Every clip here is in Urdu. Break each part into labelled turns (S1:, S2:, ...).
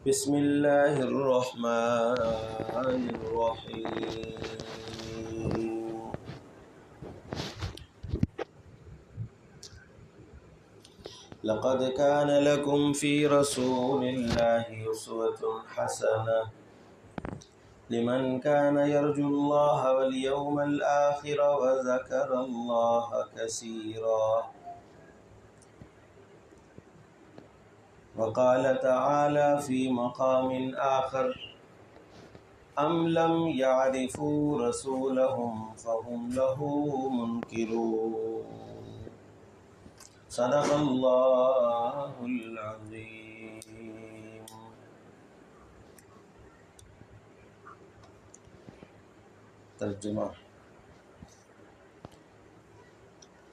S1: بسم اللہ الرحمن الرحیم لقد كان لكم في رسول الله أسوة حسنة لمن كان يرجو الله واليوم الآخر وذكر الله كثيرا وقال تعالى في مقام آخر أم لم يعرفوا رسولهم فهم له منكرون صدق اللہ العظیم۔ ترجمہ: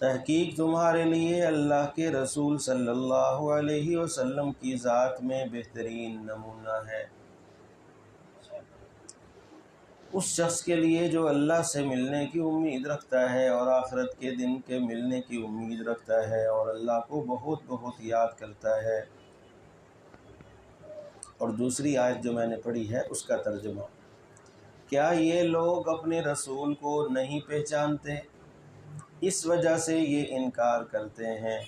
S1: تحقیق تمہارے لیے اللہ کے رسول صلی اللہ علیہ وسلم کی ذات میں بہترین نمونہ ہے، اس شخص کے لیے جو اللہ سے ملنے کی امید رکھتا ہے اور آخرت کے دن کے ملنے کی امید رکھتا ہے اور اللہ کو بہت بہت یاد کرتا ہے۔ اور دوسری آیت جو میں نے پڑھی ہے اس کا ترجمہ: کیا یہ لوگ اپنے رسول کو نہیں پہچانتے، اس وجہ سے یہ انکار کرتے ہیں۔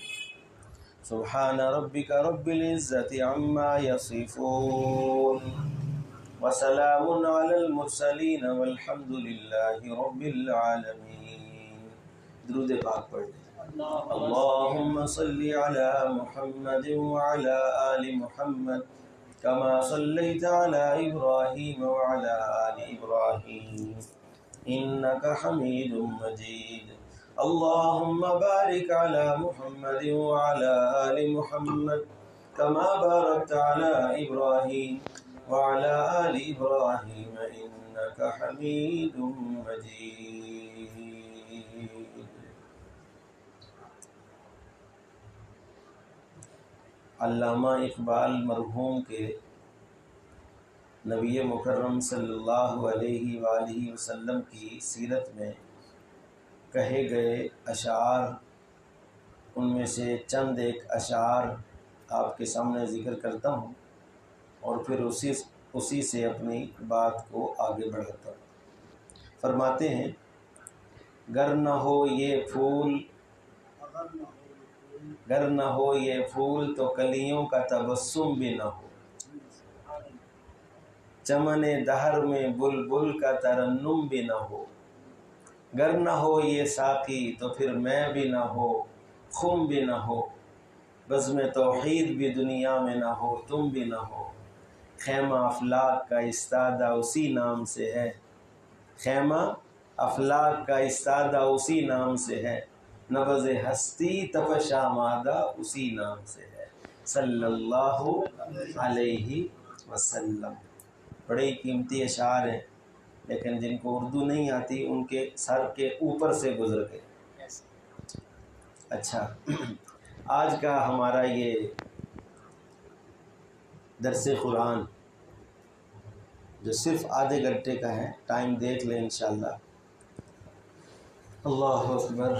S1: سبحان ربک رب العزت عما یصفون وسلام علی المرسلین والحمد للہ رب العالمین۔ درود پاک پڑھ لیں۔ اللہم صلی علی محمد وعلی آل محمد کما صلیت علی ابراہیم وعلی آل ابراہیم انک حمید مجید۔ اللہم بارک علی محمد وعلی آل محمد کما بارکت علی ابراہیم وعلی آل ابراہیم انک حمید مجید۔ علامہ اقبال مرحوم کے نبی مکرم صلی اللہ علیہ وآلہ وسلم کی سیرت میں کہے گئے اشعار، ان میں سے چند ایک اشعار آپ کے سامنے ذکر کرتا ہوں اور پھر اسی سے اپنی بات کو آگے بڑھاتا ہوں۔ فرماتے ہیں: گر نہ ہو یہ پھول تو کلیوں کا تبسم بھی نہ ہو، چمن دہر میں بلبل کا ترنم بھی نہ ہو، گر نہ ہو یہ ساقی تو پھر میں بھی نہ ہو، خم بھی نہ ہو، بزم توحید بھی دنیا میں نہ ہو، تم بھی نہ ہو، خیمہ افلاک کا استادہ اسی نام سے ہے، خیمہ افلاک کا استادہ اسی نام سے ہے، نبض ہستی تپش آمادہ اسی نام سے ہے، صلی اللہ علیہ وسلم۔ بڑے قیمتی اشعار ہیں، لیکن جن کو اردو نہیں آتی ان کے سر کے اوپر سے گزر گئے۔ اچھا، آج کا ہمارا یہ درس قرآن جو صرف آدھے گھنٹے کا ہے، ٹائم دیکھ لیں انشاءاللہ۔ اللہ اکبر۔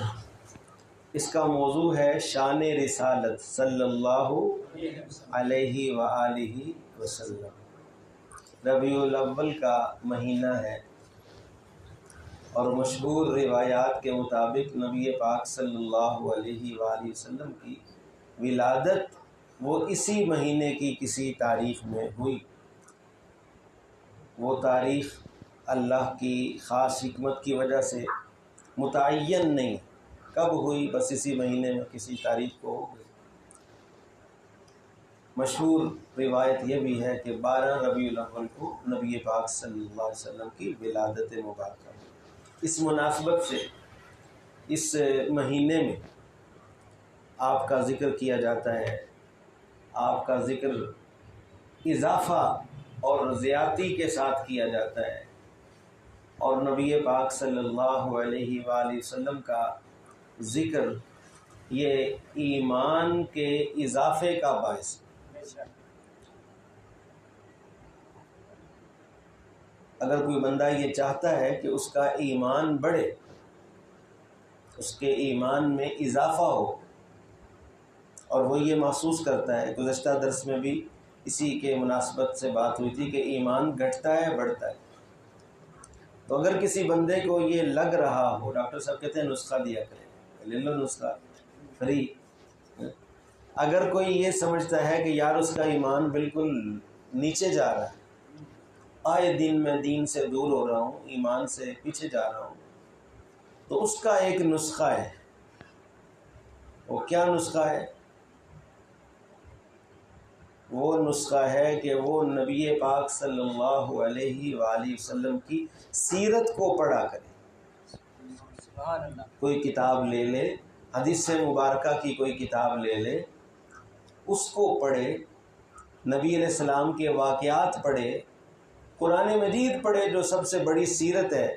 S1: اس کا موضوع ہے شان رسالت صلی اللہ علیہ وآلہ وسلم۔ ربیع الاول کا مہینہ ہے اور مشہور روایات کے مطابق نبی پاک صلی اللہ علیہ وآلہ وسلم کی ولادت وہ اسی مہینے کی کسی تاریخ میں ہوئی۔ وہ تاریخ اللہ کی خاص حکمت کی وجہ سے متعین نہیں، کب ہوئی بس اسی مہینے میں کسی تاریخ کو ہو گئی۔ مشہور روایت یہ بھی ہے کہ 12 ربیع الاول کو نبی پاک صلی اللہ علیہ وسلم کی ولادت مبارکہ ہوئی۔ اس مناسبت سے اس مہینے میں آپ کا ذکر کیا جاتا ہے، آپ کا ذکر اضافہ اور زیادتی کے ساتھ کیا جاتا ہے، اور نبی پاک صلی اللہ علیہ وآلہ وسلم کا ذکر یہ ایمان کے اضافے کا باعث ہے۔ اگر کوئی بندہ یہ چاہتا ہے کہ اس کا ایمان بڑھے، اس کے ایمان میں اضافہ ہو، اور وہ یہ محسوس کرتا ہے، گزشتہ درس میں بھی اسی کے مناسبت سے بات ہوئی تھی کہ ایمان گھٹتا ہے بڑھتا ہے. تو اگر کسی بندے کو یہ لگ رہا ہو، ڈاکٹر صاحب کہتے ہیں نسخہ دیا کریں، لے لو نسخہ فری. اگر کوئی یہ سمجھتا ہے کہ یار اس کا ایمان بالکل نیچے جا رہا ہے، آئے دن میں دین سے دور ہو رہا ہوں، ایمان سے پیچھے جا رہا ہوں، تو اس کا ایک نسخہ ہے. وہ کیا نسخہ ہے؟ وہ نسخہ ہے کہ وہ نبی پاک صلی اللہ علیہ وآلہ وسلم کی سیرت کو پڑھا کرے. کوئی کتاب لے لے، حدیث مبارکہ کی کوئی کتاب لے لے، اس کو پڑھے، نبی علیہ السلام کے واقعات پڑھے، قرآن مجید پڑھے جو سب سے بڑی سیرت ہے.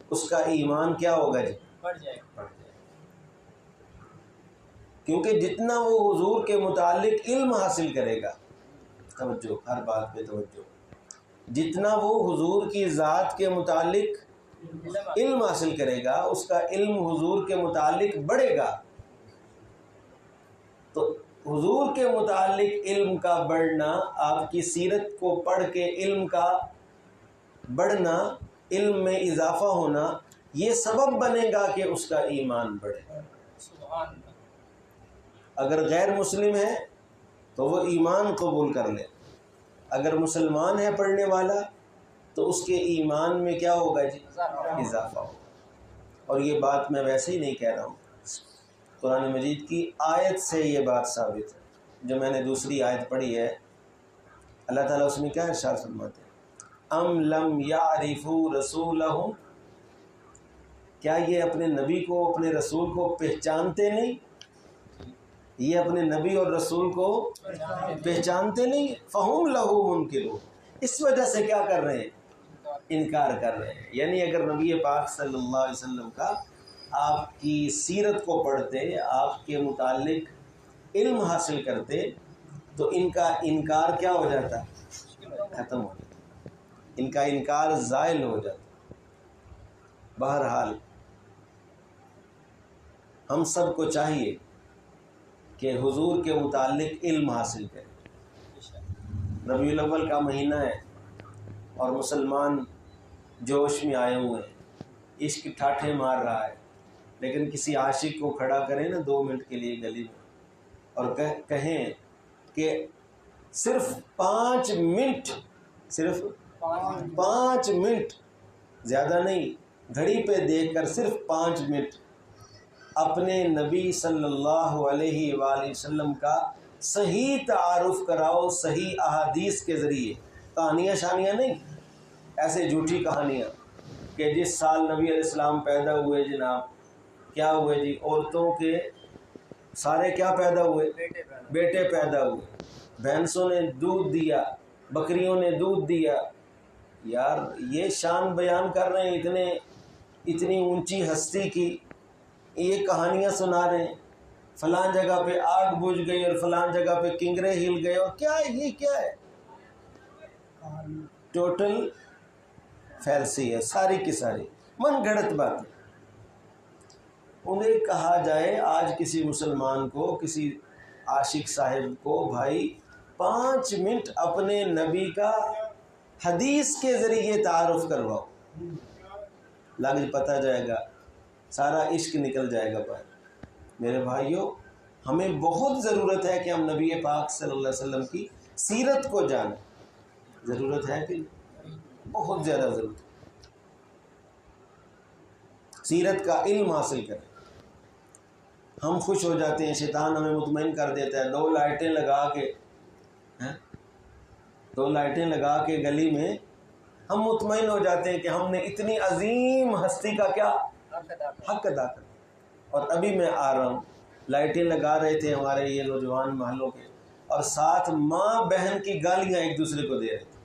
S1: اس کا ایمان کیا ہوگا جی؟ بڑھ جائے گا. کیونکہ جتنا وہ حضور کے متعلق علم حاصل کرے گا، توجہ، ہر بات پہ توجہ، جتنا وہ حضور کی ذات کے متعلق علم حاصل کرے گا، اس کا علم حضور کے متعلق بڑھے گا. تو حضور کے متعلق علم کا بڑھنا، آپ کی سیرت کو پڑھ کے علم کا بڑھنا، علم میں اضافہ ہونا، یہ سبب بنے گا کہ اس کا ایمان بڑھے. اگر غیر مسلم ہے تو وہ ایمان قبول کر لے، اگر مسلمان ہے پڑھنے والا تو اس کے ایمان میں کیا ہوگا جی؟ اضافہ ہوگا. اور یہ بات میں ویسے ہی نہیں کہہ رہا ہوں، قرآن مجید کی آیت سے یہ بات ثابت ہے. جو میں نے دوسری آیت پڑھی ہے، اللہ تعالیٰ اس میں کیا ارشاد فرماتے ہیں؟ ام لم یعرفوا رسولہم، کیا یہ اپنے نبی کو، اپنے رسول کو پہچانتے نہیں؟ یہ اپنے نبی اور رسول کو پہچانتے نہیں؟ فہم لہو منکرون، اس وجہ سے کیا کر رہے ہیں؟ انکار کر رہے ہیں. یعنی اگر نبی پاک صلی اللہ علیہ وسلم کا آپ کی سیرت کو پڑھتے، آپ کے متعلق علم حاصل کرتے، تو ان کا انکار کیا ہو جاتا؟ ختم ہو جاتا، ان کا انکار زائل ہو جاتا. بہرحال ہم سب کو چاہیے کہ حضور کے متعلق علم حاصل کریں. ربیع الاول کا مہینہ ہے اور مسلمان جوش میں آئے ہوئے ہیں، عشق ٹھاٹھے مار رہا ہے، لیکن کسی عاشق کو کھڑا کریں نا 2 منٹ کے لیے گلی میں اور کہیں کہ صرف 5 منٹ، صرف 5 منٹ، زیادہ نہیں، گھڑی پہ دیکھ کر صرف 5 منٹ اپنے نبی صلی اللہ علیہ وآلہ وسلم کا صحیح تعارف کراؤ، صحیح احادیث کے ذریعے. کہانیاں شانیاں نہیں، ایسے جھوٹی کہانیاں کہ جس سال نبی علیہ السلام پیدا ہوئے جناب کیا ہوئے جی؟ عورتوں کے سارے کیا پیدا ہوئے؟ بیٹے پیدا ہوئے، بھینسوں نے دودھ دیا، بکریوں نے دودھ دیا. یار یہ شان بیان کر رہے ہیں اتنی اونچی ہستی کی، یہ کہانیاں سنا رہے ہیں، فلاں جگہ پہ آگ بجھ گئی اور فلاں جگہ پہ کنگرے ہل گئے، اور کیا ہے یہ؟ کیا ہے؟ ٹوٹل فیلسی ہے، ساری کی ساری من گھڑت باتیں. انہیں کہا جائے آج کسی مسلمان کو، کسی عاشق صاحب کو، بھائی 5 منٹ اپنے نبی کا حدیث کے ذریعے تعارف کرواؤ، لگ پتہ جائے گا، سارا عشق نکل جائے گا باہر. میرے بھائیوں، ہمیں بہت ضرورت ہے کہ ہم نبی پاک صلی اللہ علیہ وسلم کی سیرت کو جانیں. ضرورت ہے کہ بہت زیادہ ضرورت ہے. سیرت کا علم حاصل کریں. ہم خوش ہو جاتے ہیں، شیطان ہمیں مطمئن کر دیتا ہے، 2 لائٹیں لگا کے گلی میں ہم مطمئن ہو جاتے ہیں کہ ہم نے اتنی عظیم ہستی کا کیا حق ادا کر. اور ابھی میں آ رہا ہوں، لائٹیں لگا رہے تھے ہمارے یہ نوجوان محلوں کے، اور ساتھ ماں بہن کی گالیاں ایک دوسرے کو دے رہے تھے،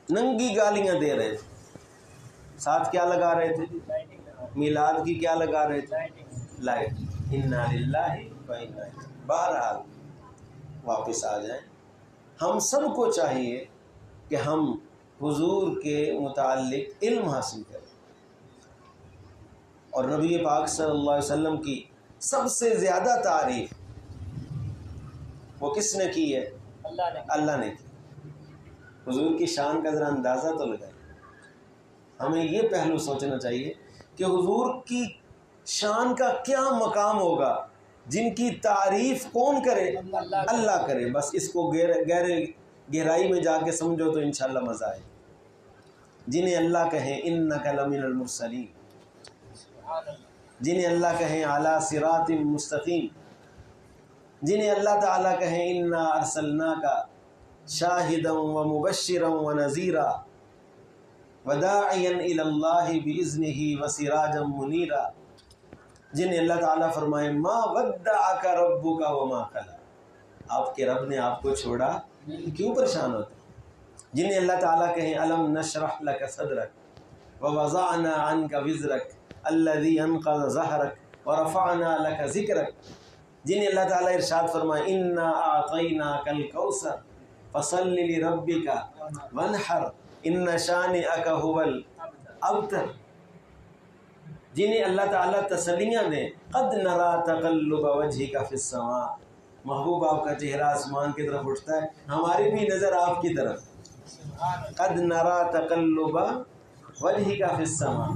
S1: ننگی گالیاں دے رہے تھے. ساتھ کیا لگا رہے تھے؟ میلاد کی کیا لگا رہے تھے؟ لائٹ. انا للہ و انا الیہ. بہرحال واپس آ جائیں. ہم سب کو چاہیے کہ ہم حضور کے متعلق علم حاصل کریں. اور نبی پاک صلی اللہ علیہ وسلم کی سب سے زیادہ تعریف وہ کس نے کی ہے؟ اللہ نے کی۔ حضور کی شان کا ذرا اندازہ تو لگائیں۔ ہمیں یہ پہلو سوچنا چاہیے کہ حضور کی شان کا کیا مقام ہوگا، جن کی تعریف کون کرے؟ اللہ کرے۔ بس اس کو گہرائی میں جا کے سمجھو تو انشاءاللہ مزہ آئے۔ جنہیں اللہ کہیں انک لمن المرسلین، جنہیں اللہ کہیں اعلی صراط مستقیم، جنہیں اللہ تعالیٰ کہیں انا ارسلناک شاہدا ومبشرا ونذیرا وداعیا الی اللہ باذنہ وسراجا منیرا، جنہیں اللہ تعالیٰ فرمائے ما ودعک ربک وما قلی، آپ کے رب نے آپ کو چھوڑا، کیوں پریشان ہوتے؟ جنہیں اللہ تعالیٰ کہیں الم نشرح لک صدرک ووضعنا عنک وزرک الذی انقض ظہرک ورفعنا لک ذکرک، جنہیں اللہ تعالیٰ ارشاد فرمائے انا اعطیناک الکوثر فصل لربک وانحر ان شانئک هو الابتر، جنہیں اللہ تعالیٰ تسلیاں دیں قد نرا تقلب وجہک فی السماء، محبوب آپ کا چہرہ آسمان کی طرف اٹھتا ہے، ہماری بھی نظر آپ کی طرف، قد نرا تقلب وجہک فی السماء،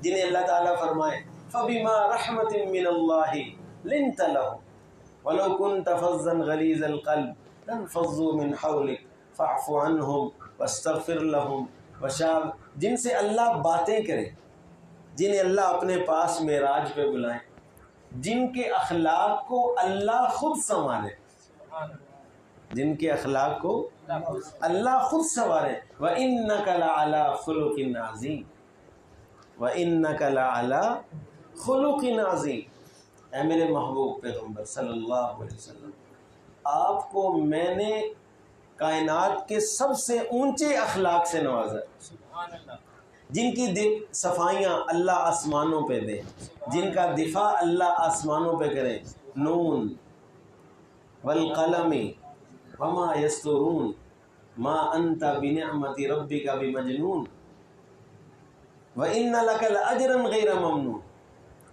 S1: جنہیں اللہ تعالیٰ فرمائے فبما رحمت من اللہ لنت لهم ولو كنت فظا غلیظ القلب لانفضوا من حولک فاعف عنهم واستغفر لهم جن سے اللہ باتیں کرے، جنہیں اللہ اپنے پاس معراج پہ بلائیں، جن کے اخلاق کو اللہ خود سنوارے، جن کے اخلاق کو اللہ خود سنوارے، وَإِنَّكَ لَعَلَىٰ خُلُقٍ عَظِيمٍ، وَإِنَّكَ لَعَلَىٰ خُلُقٍ عَظِيمٍ۔ اے میرے محبوب پیغمبر صلی اللہ علیہ وسلم، آپ کو میں نے کائنات کے سب سے اونچے اخلاق سے نوازا، جن کی صفائیاں اللہ آسمانوں پہ دے، جن کا دفاع اللہ آسمانوں پہ کرے، نون والقلم وما یسطرون ما انت بنعمت ربک بمجنون وان لک لاجرا غیر ممنون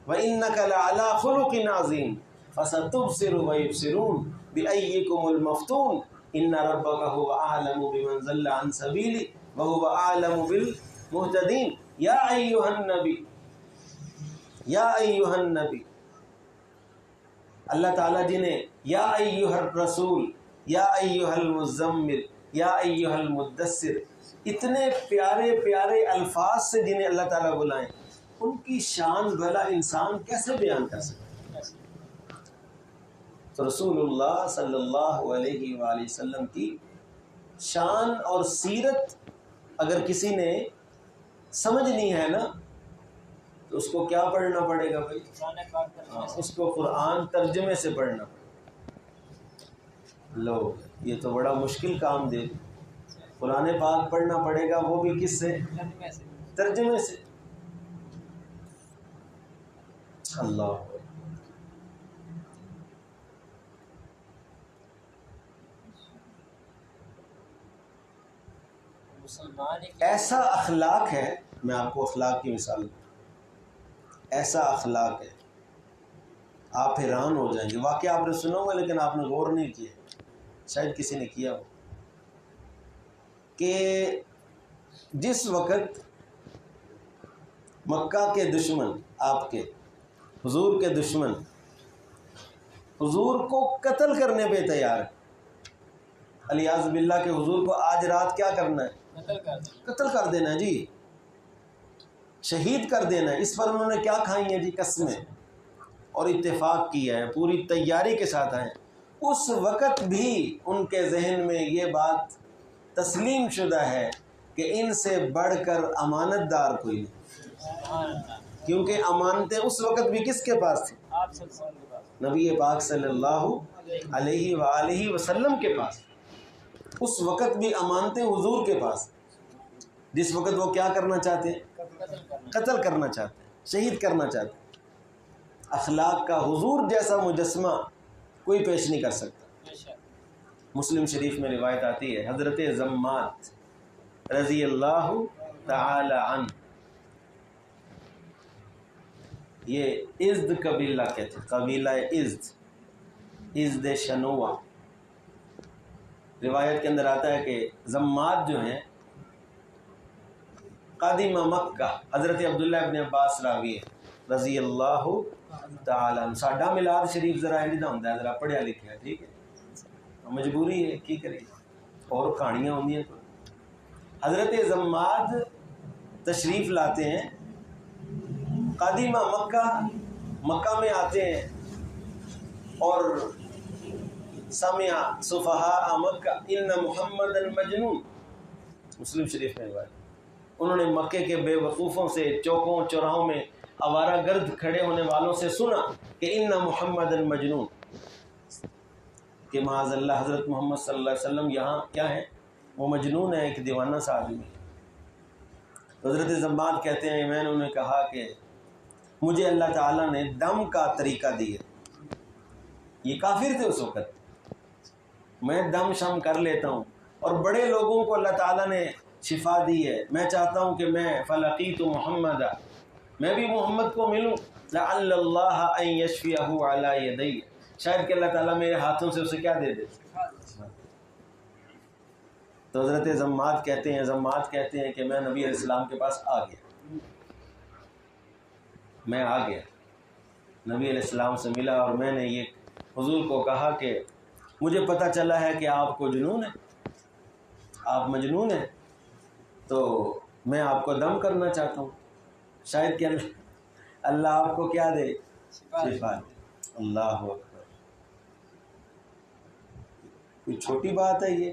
S1: وانک لعلی خلق عظیم فستبصر ویبصرون بأیکم المفتون ان ربک هو اعلم بمن ضل عن سبیلہ وهو اعلم بالمہتدین۔ یا ایہا النبی، یا ایہا النبی، اللہ تعالیٰ جنہیں یا ایہا الرسول، یا ایہا المزمل، یا ایہا المدثر، اتنے پیارے پیارے الفاظ سے جنہیں اللہ تعالیٰ بلائیں، ان کی شان بھلا انسان کیسے بیان کر سکتا؟ تو رسول اللہ صلی اللہ علیہ وآلہ وسلم کی شان اور سیرت اگر کسی نے سمجھنی ہے نا تو اس کو کیا پڑھنا پڑے گا بھائی؟ اس کو قرآن ترجمے سے پڑھنا پڑے گا۔ لو یہ تو بڑا مشکل کام دے، قرآن پاک پڑھنا پڑے گا، وہ بھی کس سے؟ ترجمے سے۔ اللہ ایسا اخلاق ہے، میں آپ کو اخلاق کی مثال دوں، ایسا اخلاق ہے آپ حیران ہو جائیں گے۔ واقعہ آپ نے سنا ہوگا لیکن آپ نے غور نہیں کیا، شاید کسی نے کیا ہو، کہ جس وقت مکہ کے دشمن، آپ کے حضور کے دشمن حضور کو قتل کرنے پہ تیار ہے، الیاذ باللہ کہ حضور کو آج رات کیا کرنا ہے؟ قتل کر دینا ہے جی، شہید کر دینا ہے۔ اس پر انہوں نے کیا کھائی ہیں جی؟ قسمیں، اور اتفاق کیا ہے، پوری تیاری کے ساتھ آئے۔ اس وقت بھی ان کے ذہن میں یہ بات تسلیم شدہ ہے کہ ان سے بڑھ کر امانت دار کوئی نہیں، کیونکہ امانتیں اس وقت بھی کس کے پاس تھیں؟ نبی پاک صلی اللہ علیہ وآلہ وسلم کے پاس۔ اس وقت بھی امانتیں حضور کے پاس، جس وقت وہ کیا کرنا چاہتے ہیں؟ قتل کرنا چاہتے ہیں، شہید کرنا چاہتے ہیں۔ اخلاق کا حضور جیسا مجسمہ کوئی پیش نہیں کر سکتا۔ مسلم شریف میں روایت آتی ہے، حضرت زمات رضی اللہ تعالی عنہ، یہ ازد قبیلہ کہتے ہیں، قبیلہ ازد شنوہ، روایت کے اندر آتا ہے کہ زماد جو ہیں قادم مکہ، حضرت عبداللہ ابن عباس راوی رضی اللہ تعالیٰ عنہ. ساڈا میلاد شریف ذرا ایڈا ہوتا ہے، ذرا پڑھیا لکھا ہے، ٹھیک ہے، مجبوری ہے کی کرے، اور کہانیاں ہوندی ہیں. حضرت زماد تشریف لاتے ہیں قادمہ مکہ، مکہ میں آتے ہیں اور سمع صفہاء مکہ ان محمد المجنون، مسلم شریف میں بات. انہوں نے مکے کے بے وقوفوں سے، چوکوں چوراہوں میں آوارہ گرد کھڑے ہونے والوں سے سنا کہ ان محمد المجنون، کہ معاذ اللہ حضرت محمد صلی اللہ علیہ وسلم یہاں کیا ہے، وہ مجنون ہے، ایک دیوانہ سا آدمی ہے. حضرت زماد کہتے ہیں میں نے انہیں کہا کہ مجھے اللہ تعالیٰ نے دم کا طریقہ دیا. یہ کافر تھے اس وقت، میں دم شم کر لیتا ہوں، اور بڑے لوگوں کو اللہ تعالیٰ نے شفا دی ہے. میں چاہتا ہوں کہ میں فلقیت محمد، میں بھی محمد کو ملوں، لعل اللہ ان یشفیہ علی یدی، شاید کہ اللہ تعالیٰ میرے ہاتھوں سے اسے کیا دے دے. تو حضرت زماد کہتے ہیں کہ میں نبی علیہ السلام کے پاس آ گیا، میں آ گیا، نبی علیہ السلام سے ملا، اور میں نے یہ حضور کو کہا کہ مجھے پتہ چلا ہے کہ آپ کو جنون ہے، آپ مجنون ہیں، تو میں آپ کو دم کرنا چاہتا ہوں، شاید کہ اللہ آپ کو کیا دے، شفا دے. اللہ اکبر، کوئی چھوٹی بات ہے یہ؟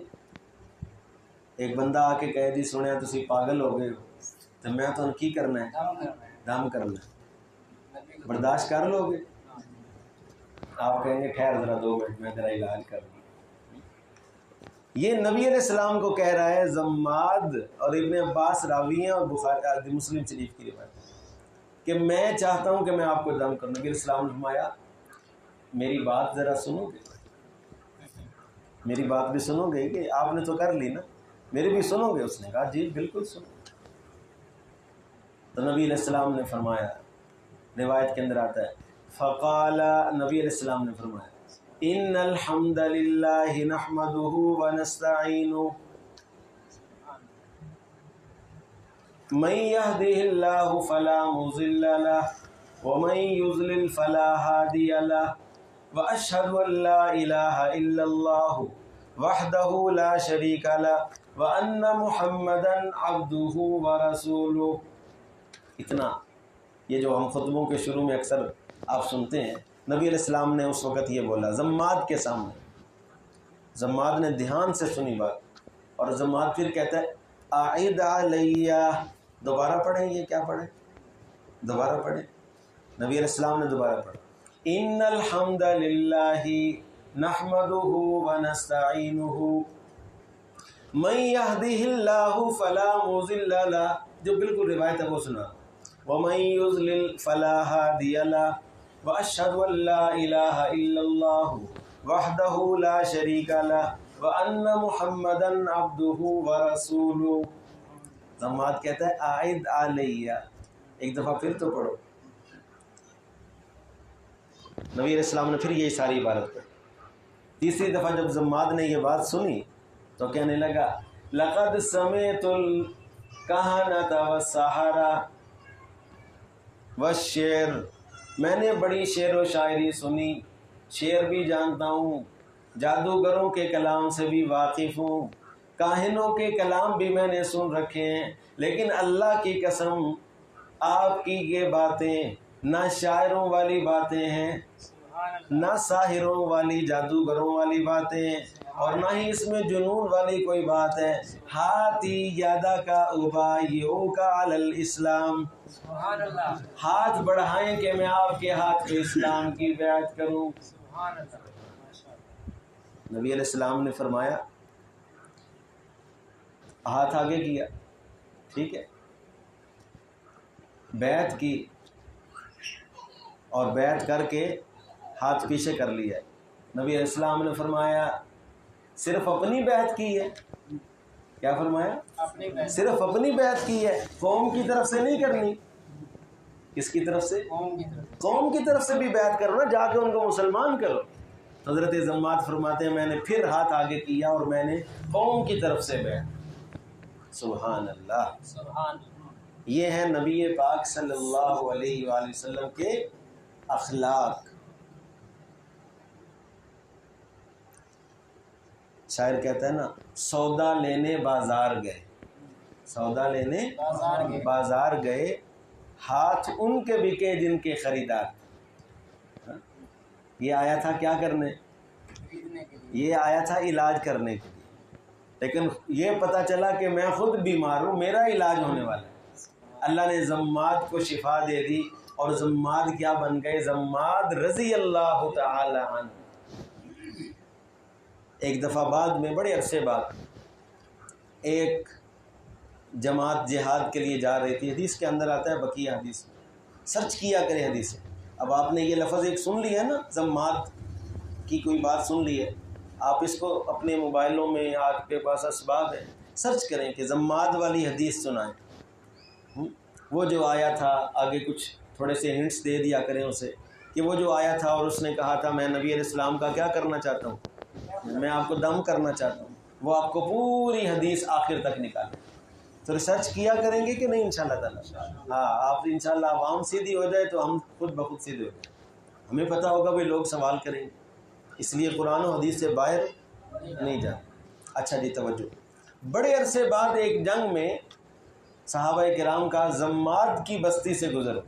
S1: ایک بندہ آ کے کہہ دی سنیا تسی پاگل ہو گئے ہو، تو میں تو کی کرنا ہے، دم کرنا ہے، برداشت کر لو گے؟ آپ کہیں گے ٹھہر ذرا 2 منٹ میں ذرا علاج کر لوں. یہ نبی علیہ السلام کو کہہ رہا ہے زماد، اور ابن عباس راوی ہیں اور بخاری مسلم شریف کی روایت، کہ میں چاہتا ہوں کہ میں آپ کو دم کروں. نبی علیہ السلام نے فرمایا میری بات ذرا سنو گے، میری بات بھی سنو گے، کہ آپ نے تو کر لی نا، میری بھی سنو گے؟ اس نے کہا جی بالکل سنو. تو نبی علیہ السلام نے فرمایا، روایت کے اندر آتا ہے فقال، نبی علیہ السلام نے فرمایا ان الحمد للہ نحمده ونستعینہ من يهده الله فلا مضل له ومن يضلل فلا هادي له واشهد ان لا اله الا الله وحده لا شريك له وان محمدا عبده ورسوله. اتنا یہ جو ہم خطبوں کے شروع میں اکثر آپ سنتے ہیں، نبی علیہ السلام نے اس وقت یہ بولا زماد کے سامنے. زماد نے دھیان سے سنی بات، اور زماد پھر کہتا ہے اعد علیہ، دوبارہ پڑھیں. یہ کیا پڑھیں؟ دوبارہ پڑھیں. نبی علیہ السلام نے دوبارہ پڑھا ان الحمد للہ نحمده ونستعینہ من يهده الله فلا مضل له، جو بالکل روایت ہے وہ سنا، ومن يضلل فلا هادي له واشهد ان لا اله الا الله وحده لا شريك له وان محمدا عبده ورسوله. زماد کہتا ہے اعد علیہ، ایک دفعہ پھر تو پڑھو. نبی علیہ السلام نے پھر یہی ساری عبارت پڑھی. تیسری دفعہ جب زماد نے یہ بات سنی تو کہنے لگا لقد سمعت الکہنۃ والسحرۃ والشعر، میں نے بڑی شعر و شاعری سنی، شعر بھی جانتا ہوں، جادوگروں کے کلام سے بھی واقف ہوں، کاہنوں کے کلام بھی میں نے سن رکھے ہیں، لیکن اللہ کی قسم آپ کی یہ باتیں نہ شاعروں والی باتیں ہیں، نہ ساحروں والی جادوگروں والی باتیں، اور نہ ہی اس میں جنون والی کوئی بات ہے. ہاتھی یادہ کا ابایعو کا علی الاسلام، ہاتھ بڑھائیں کہ میں آپ کے ہاتھ پہ اسلام کی بیعت کروں. نبی علیہ السلام نے فرمایا، ہاتھ آگے کیا، ٹھیک ہے، بیعت کی، اور بیعت کر کے ہاتھ پیچھے کر لیا. نبی علیہ السلام نے فرمایا صرف اپنی بیعت کی ہے. کیا فرمایا؟ صرف اپنی بیعت کی ہے، قوم کی طرف سے نہیں کرنی. کس کی طرف سے؟ قوم کی طرف سے بھی بیعت کرو نا، جا کے ان کو مسلمان کرو. حضرت ضماد فرماتے ہیں میں نے پھر ہاتھ آگے کیا اور میں نے قوم کی طرف سے بیعت. سبحان اللہ.
S2: سبحان.
S1: یہ ہے نبی پاک صلی اللہ علیہ وآلہ وسلم کے اخلاق. شاعر کہتا ہے نا سودا لینے بازار گئے، سودا لینے بازار گئے، ہاتھ ان کے بکے جن کے خریدار. یہ آیا تھا کیا کرنے؟ یہ آیا تھا علاج کرنے کے لیے، لیکن یہ پتہ چلا کہ میں خود بیمار ہوں، میرا علاج ہونے والا ہے. اللہ نے ضماد کو شفا دے دی اور ضماد کیا بن گئے؟ ضماد رضی اللہ تعالی عنہ. ایک دفعہ بعد میں بڑے عرصے بعد ایک جماعت جہاد کے لیے جا رہی تھی. حدیث کے اندر آتا ہے بقیہ حدیث، سرچ کیا کریں حدیث. اب آپ نے یہ لفظ ایک سن لی ہے نا، ضماد کی کوئی بات سن لی ہے، آپ اس کو اپنے موبائلوں میں آپ کے پاس اسباب ہے، سرچ کریں کہ ضماد والی حدیث سنائیں. وہ جو آیا تھا، آگے کچھ تھوڑے سے ہنٹس دے دیا کریں اسے کہ وہ جو آیا تھا اور اس نے کہا تھا میں نبی علیہ السلام کا کیا کرنا چاہتا ہوں، میں آپ کو دم کرنا چاہتا ہوں. وہ آپ کو پوری حدیث آخر تک نکالیں. تو ریسرچ کیا کریں گے کہ نہیں انشاءاللہ تعالیٰ؟ ہاں، آپ انشاءاللہ عوام سیدھی ہو جائے تو ہم خود بخود سیدھے ہو جائیں. ہمیں پتہ ہوگا بھائی لوگ سوال کریں گے، اس لیے قرآن و حدیث سے باہر نہیں جانا. اچھا جی توجہ. بڑے عرصے بعد ایک جنگ میں صحابہ کرام کا ضماد کی بستی سے گزر،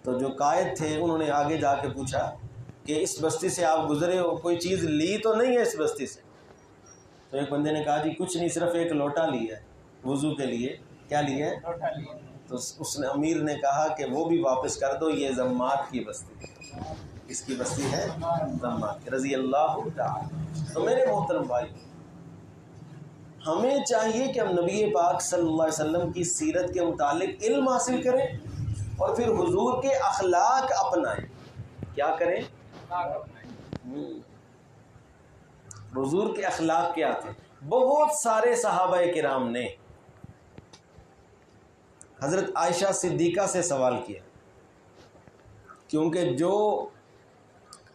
S1: تو جو قائد تھے انہوں نے آگے جا کے پوچھا کہ اس بستی سے آپ گزرے ہو، کوئی چیز لی تو نہیں ہے اس بستی سے؟ تو ایک بندے نے کہا جی کچھ نہیں، صرف ایک لوٹا لیا ہے وضو کے لیے. کیا لیا ہے؟ تو اس نے امیر نے کہا کہ وہ بھی واپس کر دو، یہ ضماد کی بستی ہے. اس کی بستی ہے ضماد رضی اللہ تعالی. تو میرے محترم بھائی، ہمیں چاہیے کہ ہم نبی پاک صلی اللہ علیہ وسلم کی سیرت کے متعلق علم حاصل کریں اور پھر حضور کے اخلاق اپنائیں. کیا کریں؟ حضور کے اخلاق کیا تھے؟ بہت سارے صحابہ کرام نے حضرت عائشہ صدیقہ سے سوال کیا، کیونکہ جو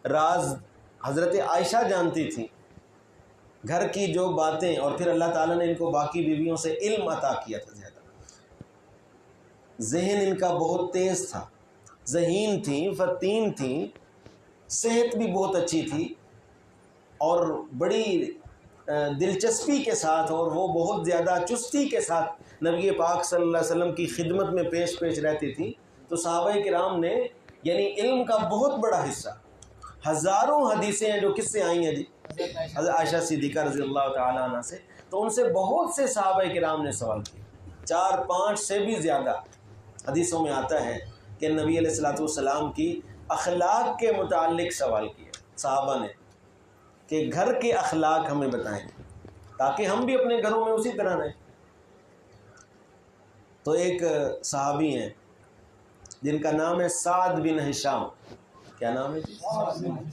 S1: راز حضرت عائشہ جانتی تھیں، گھر کی جو باتیں، اور پھر اللہ تعالیٰ نے ان کو باقی بیویوں سے علم عطا کیا تھا زیادہ. ذہن ان کا بہت تیز تھا، ذہین تھیں، فتین تھیں، صحت بھی بہت اچھی تھی اور بڑی دلچسپی کے ساتھ اور وہ بہت زیادہ چستی کے ساتھ نبی پاک صلی اللہ علیہ وسلم کی خدمت میں پیش رہتی تھی. تو صحابہ کرام نے یعنی علم کا بہت بڑا حصہ، ہزاروں حدیثیں ہیں جو کس سے آئی ہیں جی؟ حضرت عائشہ صدیقہ رضی اللہ تعالیٰ عنہ سے. تو ان سے بہت سے صحابہ کرام نے سوال کیا، 4-5 سے بھی زیادہ حدیثوں میں آتا ہے کہ نبی علیہ الصلوۃ والسلام کی اخلاق کے متعلق سوال کیا صحابہ نے کہ گھر کے اخلاق ہمیں بتائیں تاکہ ہم بھی اپنے گھروں میں اسی طرح رہیں. تو ایک صحابی ہیں جن کا نام ہے سعد بن ہشام. کیا نام ہے جی؟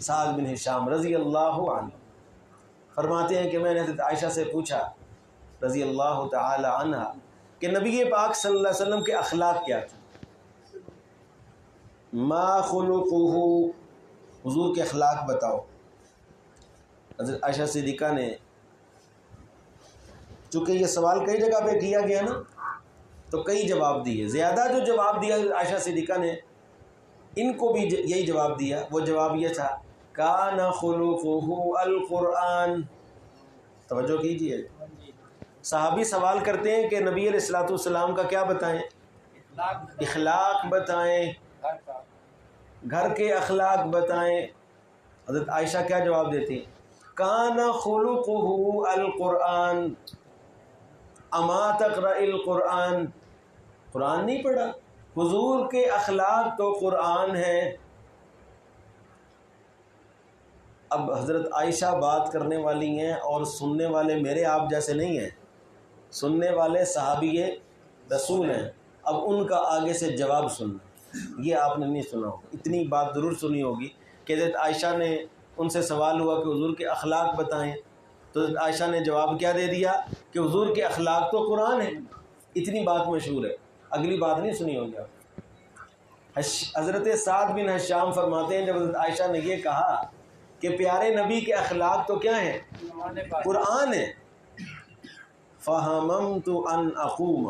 S1: سعد بن ہشام رضی اللہ عنہ. فرماتے ہیں کہ میں نے حضرت عائشہ سے پوچھا رضی اللہ تعالی عنہ کہ نبی پاک صلی اللہ علیہ وسلم کے اخلاق کیا تھے؟ ما خلقہ، حضور کے اخلاق بتاؤ. حضرت عائشہ صدیقہ نے، چونکہ یہ سوال کئی جگہ پہ کیا گیا نا تو کئی جواب دیے. زیادہ جو جواب دیا حضرت عائشہ صدیقہ نے، ان کو بھی یہی جواب دیا. وہ جواب یہ تھا کان خلقہ القرآن. توجہ کیجیے، صحابی سوال کرتے ہیں کہ نبی علیہ الصلوۃ والسلام کا کیا بتائیں؟ اخلاق بتائیں، گھر کے اخلاق بتائیں. حضرت عائشہ کیا جواب دیتی ہیں؟ کان خلقہ القرآن اما تقرأ القرآن. قرآن نہیں پڑھا؟ حضور کے اخلاق تو قرآن ہے. اب حضرت عائشہ بات کرنے والی ہیں اور سننے والے میرے آپ جیسے نہیں ہیں، سننے والے صحابی رسول ہیں. اب ان کا آگے سے جواب سننا، یہ آپ نے نہیں سنا ہوگا. اتنی بات ضرور سنی ہوگی کہ حضرت عائشہ نے ان سے سوال ہوا کہ حضور کے اخلاق بتائیں، تو حضرت عائشہ نے جواب کیا دے دیا کہ حضور کے اخلاق تو قرآن ہے. اتنی بات مشہور ہے، اگلی بات نہیں سنی ہوگی آپ. حضرت سعد بن ہشام فرماتے ہیں جب حضرت عائشہ نے یہ کہا کہ پیارے نبی کے اخلاق تو کیا ہیں؟ قرآن ہے. فَهَمَمْتُ أَنْ أَقُومَ،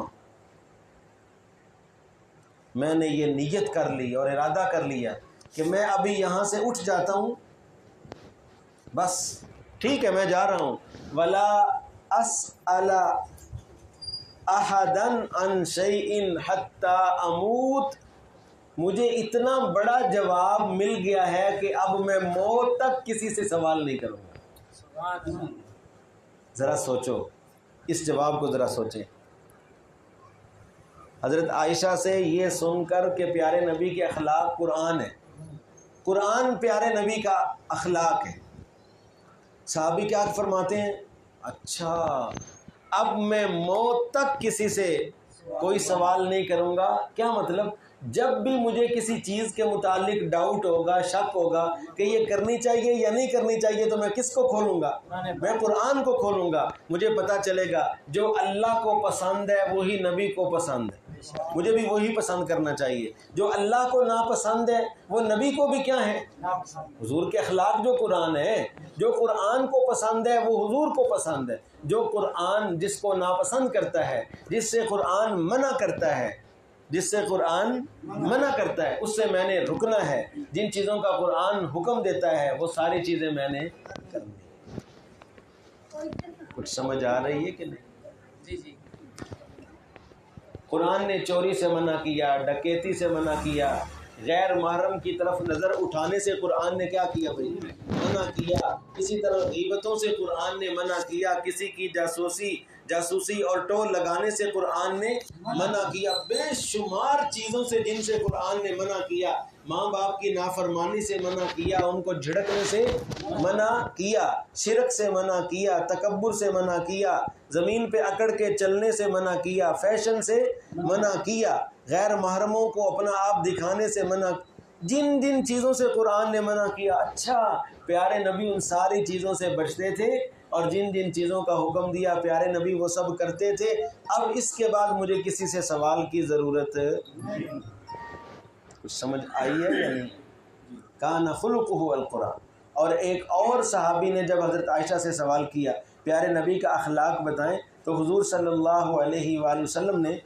S1: میں نے یہ نیت کر لی اور ارادہ کر لیا کہ میں ابھی یہاں سے اٹھ جاتا ہوں، بس ٹھیک ہے میں جا رہا ہوں. وَلَا أَسْأَلَ أَحَدًا عَنْ شَيْءٍ حَتَّى أَمُوتَ، مجھے اتنا بڑا جواب مل گیا ہے کہ اب میں موت تک کسی سے سوال نہیں کروں گا. ذرا سوچو اس جواب کو، ذرا سوچیں. حضرت عائشہ سے یہ سن کر کہ پیارے نبی کے اخلاق قرآن ہے، قرآن پیارے نبی کا اخلاق ہے، صحابی کیا فرماتے ہیں؟ اچھا اب میں موت تک کسی سے کوئی سوال نہیں کروں گا. کیا مطلب؟ جب بھی مجھے کسی چیز کے متعلق ڈاؤٹ ہوگا، شک ہوگا کہ یہ کرنی چاہیے یا نہیں کرنی چاہیے، تو میں کس کو کھولوں گا؟ میں قرآن کو کھولوں گا. مجھے پتہ چلے گا جو اللہ کو پسند ہے وہی نبی کو پسند ہے، مجھے بھی وہی پسند کرنا چاہیے. جو اللہ کو ناپسند ہے وہ نبی کو بھی کیا ہے؟ حضور کے اخلاق جو قرآن ہے، جو قرآن کو پسند ہے وہ حضور کو پسند ہے. جو قرآن جس کو ناپسند کرتا ہے، جس سے قرآن منع کرتا ہے، جس سے قرآن منع کرتا ہے، اس سے میں نے رکنا ہے. جن چیزوں کا قرآن حکم دیتا ہے وہ ساری چیزیں میں نے کرنی. کچھ سمجھ آ رہی ہے کہ نہیں؟
S2: جی جی.
S1: قرآن نے چوری سے منع کیا، ڈکیتی سے منع کیا، غیر محرم کی طرف نظر اٹھانے سے قرآن نے کیا کیا بھائی؟ منع کیا. اسی طرح غیبتوں سے قرآن نے منع کیا، کسی کی جاسوسی اور ٹول لگانے سے قرآن نے منع کیا، بے شمار چیزوں سے جن سے قرآن نے منع کیا. ماں باپ کی نافرمانی سے منع کیا، ان کو جھڑکنے سے منع کیا، شرک سے منع کیا، تکبر سے منع کیا، زمین پہ اکڑ کے چلنے سے منع کیا، فیشن سے منع کیا، غیر محرموں کو اپنا آپ دکھانے سے منع. جن جن چیزوں سے قرآن نے منع کیا، اچھا پیارے نبی ان ساری چیزوں سے بچتے تھے، اور جن جن چیزوں کا حکم دیا پیارے نبی وہ سب کرتے تھے. اب اس کے بعد مجھے کسی سے سوال کی ضرورت نہیں. کچھ سمجھ آئی ہے یا نہیں؟ کان خلقہ القرآن. اور ایک اور صحابی نے جب حضرت عائشہ سے سوال کیا پیارے نبی کا اخلاق بتائیں، تو حضور صلی اللہ علیہ وآلہ وسلم نے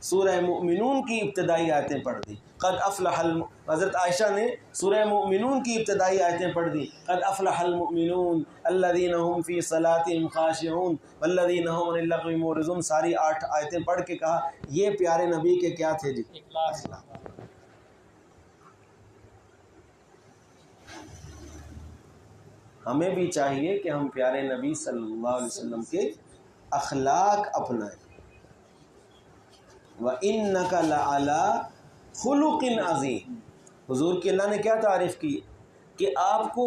S1: سورہ مؤمنون کی ابتدائی آیتیں پڑھ دی. قد افلح حضرت عائشہ نے سورہ مؤمنون کی ابتدائی آیتیں پڑھ دی. قد افلح المؤمنون الذین هم فی صلاتهم خاشعون والذین هم عن اللغو معرضون. ساری 8 آیتیں پڑھ کے کہا یہ پیارے نبی کے کیا تھے جی؟ ہمیں بھی چاہیے کہ ہم پیارے نبی صلی اللہ علیہ وسلم کے اخلاق اپنائیں. وَإِنَّكَ لَعَلَىٰ خُلُقٍ عَظِيمٍ. حضور کی اللہ نے کیا تعریف کی؟ کہ آپ کو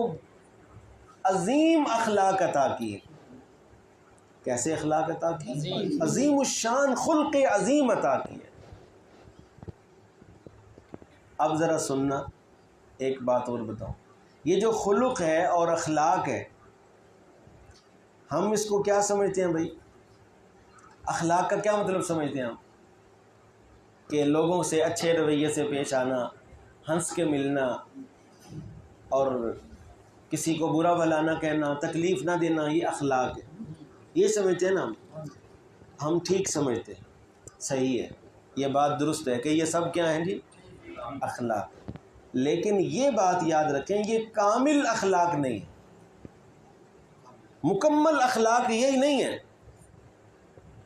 S1: عظیم اخلاق عطا کیے. کیسے اخلاق عطا کیے؟ عظیم الشان خلق عظیم عطا کیے. اب ذرا سننا، ایک بات اور بتاؤں. یہ جو خلق ہے اور اخلاق ہے، ہم اس کو کیا سمجھتے ہیں بھائی؟ اخلاق کا کیا مطلب سمجھتے ہیں ہم؟ کہ لوگوں سے اچھے رویے سے پیش آنا، ہنس کے ملنا، اور کسی کو برا بھلا نہ کہنا، تکلیف نہ دینا، یہ اخلاق ہے. یہ سمجھتے ہیں نا ہم ٹھیک سمجھتے ہیں، صحیح ہے، یہ بات درست ہے کہ یہ سب کیا ہیں جی؟ اخلاق. لیکن یہ بات یاد رکھیں یہ کامل اخلاق نہیں ہے. مکمل اخلاق یہی نہیں ہے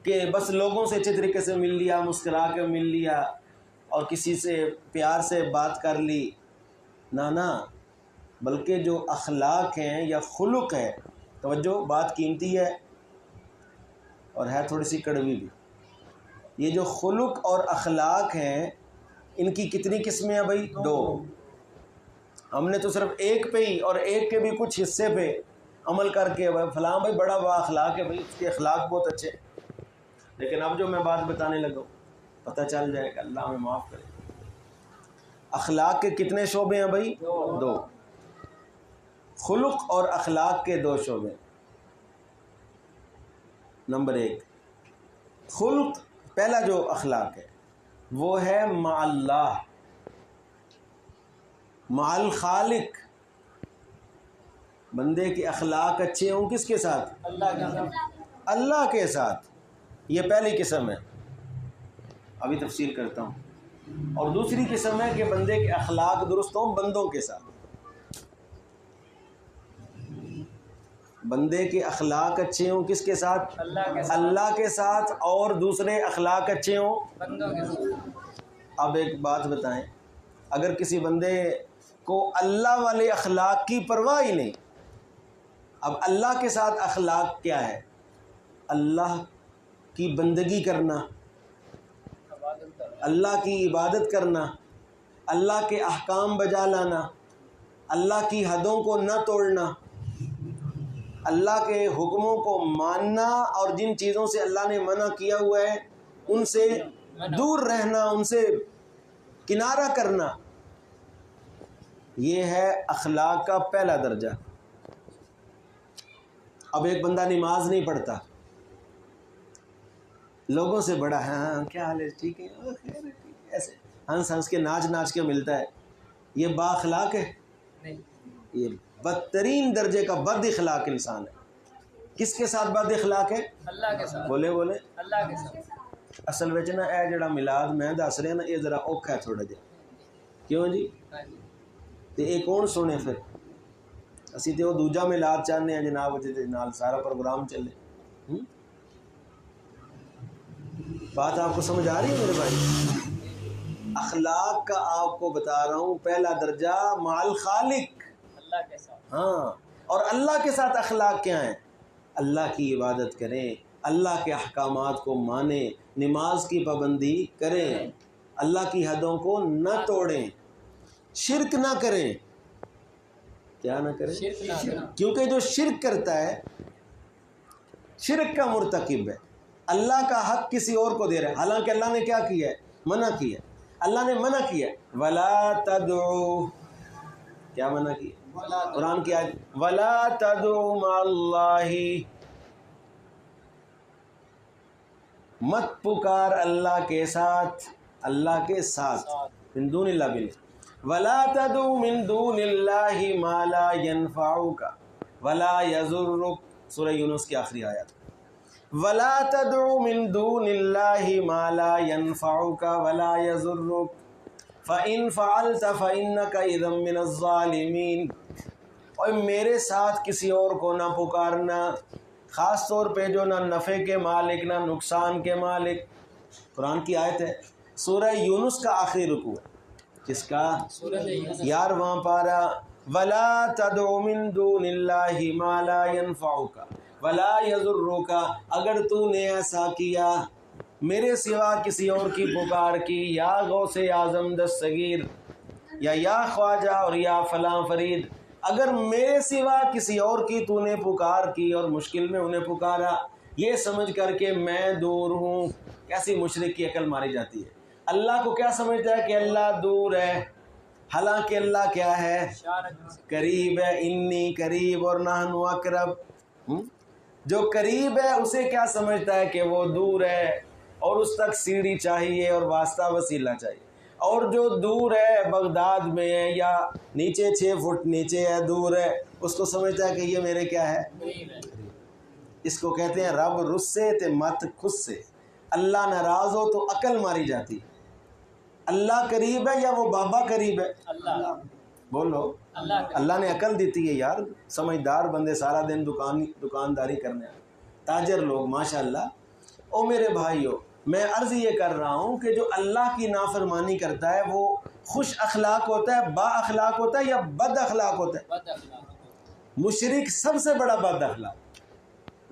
S1: کہ بس لوگوں سے اچھے طریقے سے مل لیا، مسکرا کے مل لیا، اور کسی سے پیار سے بات کر لی. نہ، بلکہ جو اخلاق ہیں یا خلق ہے، توجہ بات قیمتی ہے اور ہے تھوڑی سی کڑوی بھی. یہ جو خلق اور اخلاق ہیں ان کی کتنی قسمیں ہیں بھائی؟ 2. ہم نے تو صرف ایک پہ ہی اور ایک کے بھی کچھ حصے پہ عمل کر کے فلاں بھائی بڑا با اخلاق ہے بھائی، اس کے اخلاق بہت اچھے. لیکن اب جو میں بات بتانے لگا پتہ چل جائے گا، اللہ ہمیں معاف کرے. اخلاق کے کتنے شعبے ہیں بھائی؟ 2. خلق اور اخلاق کے 2 شعبے. نمبر 1 خلق، پہلا جو اخلاق ہے وہ ہے مع اللہ، مع الخالق. بندے کے اخلاق اچھے ہوں کس کے ساتھ؟ اللہ کے ساتھ. یہ پہلی قسم ہے، ابھی تفصیل کرتا ہوں. اور دوسری قسم ہے کہ بندے کے اخلاق درست ہوں بندوں کے ساتھ. بندے کے اخلاق اچھے ہوں کس کے ساتھ؟ اللہ کے ساتھ. اور دوسرے اخلاق اچھے ہوں بندوں کے ساتھ. اب ایک بات بتائیں، اگر کسی بندے کو اللہ والے اخلاق کی پرواہ ہی نہیں، اب اللہ کے ساتھ اخلاق کیا ہے؟ اللہ کی بندگی کرنا، اللہ کی عبادت کرنا، اللہ کے احکام بجا لانا، اللہ کی حدوں کو نہ توڑنا، اللہ کے حکموں کو ماننا، اور جن چیزوں سے اللہ نے منع کیا ہوا ہے ان سے دور رہنا، ان سے کنارہ کرنا. یہ ہے اخلاق کا پہلا درجہ. اب ایک بندہ نماز نہیں پڑھتا، لوگوں سے بڑا ہاں کیا حال ہے، ٹھیک ہے، ایسے ہنس ہنس کے ناچ کے ملتا ہے، یہ با اخلاق ہے؟ یہ بدترین درجے کا بد اخلاق انسان ہے. کس کے ساتھ بد اخلاق ہے؟ اللہ کے ساتھ. بولے اللہ کے ساتھ. اصل وچ نا اے جڑا میلاد میں دس رہا نا، یہ ذرا اوکھا ہے تھوڑا جہا. کیوں جی؟ تے یہ کون سنے پھر؟ اسی تے وہ دوجا میلاد چاہنے ہیں جناب، جہدے نال سارا پروگرام چلے. بات آپ کو سمجھ آ رہی ہے میرے بھائی؟ اخلاق کا آپ کو بتا رہا ہوں پہلا درجہ مع الخالق، اللہ کے ساتھ. ہاں، اور اللہ کے ساتھ اخلاق کیا ہیں؟ اللہ کی عبادت کریں، اللہ کے احکامات کو مانیں، نماز کی پابندی کریں، اللہ کی حدوں کو نہ توڑیں، شرک نہ کریں. کیا نہ کریں؟ کیونکہ جو شرک کرتا ہے شرک کا مرتکب ہے، اللہ کا حق کسی اور کو دے رہا ہے. حالانکہ اللہ نے کیا کیا ہے؟ منع کیا. اللہ نے منع کیا وَلَا تَدْعُوا، کیا منع کیا؟ قرآن کی آیت وَلَا تَدْعُوا مَعَ اللَّهِ، مت پکار اللہ کے ساتھ، اللہ کے ساتھ، من دون اللہ بل وَلَا تَدْعُوا مِن دُونِ اللَّهِ مَا لَا يَنفَعُكَ وَلَا يَضُرُّكَ، سورہ یونس کی آخری آیت. وَلَا تَدْعُوا مِن دُونِ اللَّهِ مَا لَا يَنفَعُكَ وَلَا يَضُرُّكَ فَإِن فَعَلْتَ فَإِنَّكَ إِذًا مِّنَ الظَّالِمِينَ. اور میرے ساتھ کسی اور کو نہ پکارنا، خاص طور پہ جو نہ نفع کے مالک نہ نقصان کے مالک. قرآن کی آیت ہے، سورہ یونس کا آخری رکوع ہے. کس کا؟ یار وہاں پارا وَلَا تَدْعُوا مِن دُونِ اللَّهِ مَا لَا يَنفَعُكَ وَلَا يَضُرُّكَ. اگر تو نے ایسا کیا، میرے سوا کسی اور کی پکار کی، یا غوث اعظم دستگیر یا خواجہ اور یا فلاں فرید، اگر میرے سوا کسی اور کی تو نے پکار کی اور مشکل میں انہیں پکارا یہ سمجھ کر کہ میں دور ہوں، کیسی مشرک کی عقل ماری جاتی ہے. اللہ کو کیا سمجھتا ہے کہ اللہ دور ہے، حالانکہ اللہ کیا ہے؟ قریب ہے. انی قریب اور نحن اقرب. جو قریب ہے اسے کیا سمجھتا ہے کہ وہ دور ہے اور اس تک سیڑھی چاہیے اور واسطہ وسیلہ چاہیے. اور جو دور ہے بغداد میں ہے یا نیچے 6 فٹ نیچے ہے، دور ہے، اس کو سمجھتا ہے کہ یہ میرے کیا ہے؟ اس کو کہتے ہیں رب رسے تے مت خود سے. اللہ ناراض ہو تو عقل ماری جاتی. اللہ قریب ہے یا وہ بابا قریب ہے؟ اللہ. بولو اللہ نے عقل دیتی ہے یار. سمجھدار بندے سارا دن دکانداری کرنے، تاجر لوگ ماشاءاللہ. او میرے بھائیو، میں عرض یہ کر رہا ہوں کہ جو اللہ کی نافرمانی کرتا ہے وہ خوش اخلاق ہوتا ہے، با اخلاق ہوتا ہے یا بد اخلاق ہوتا ہے؟ مشرک سب سے بڑا بد اخلاق.